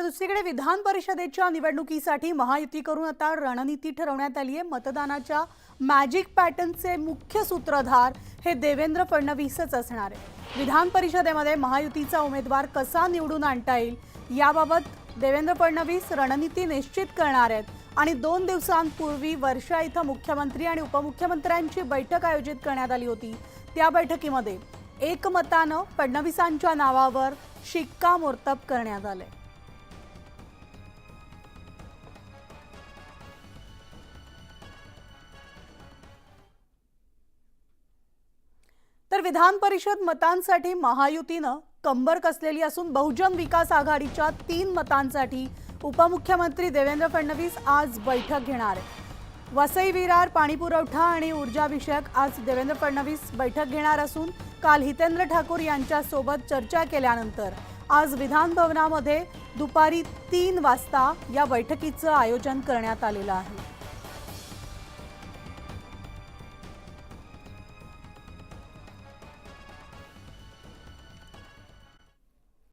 दुसरीकडे विधान परिषदेच्या निवडणुकीसाठी महायुतीकडून आता रणनीती ठरवण्यात आली आहे। मतदानाच्या मॅजिक पॅटर्नचे मुख्य सूत्रधार हे देवेंद्र फडणवीसच असणार आहे। विधान परिषदेमध्ये महायुतीचा उमेदवार कसा निवडून आणता येईल याबाबत देवेंद्र फडणवीस रणनीती निश्चित करणार आहेत आणि 2 दिवसांपूर्वी वर्षा इथं मुख्यमंत्री आणि उपमुख्यमंत्र्यांची बैठक आयोजित करण्यात आली होती। त्या बैठकीमध्ये एकमतानं फडणवीसांच्या नावावर शिक्कामोर्तब करण्यात आले। तर विधान परिषद मतांसाठी महायुतीनं कंबर कसलेली असून बहुजन विकास आघाडीच्या 3 मतांसाठी उपमुख्यमंत्री देवेंद्र फडणवीस आज बैठक घेणार आहेत। वसई विरार पाणीपुरवठा आणि ऊर्जा विषयक आज देवेंद्र फडणवीस बैठक घेणार असून काल हितेंद्र ठाकूर यांच्यासोबत चर्चा केल्यानंतर आज विधान भवनामध्ये दुपारी 3 वाजता या बैठकीचं आयोजन करण्यात आलेलं आहे।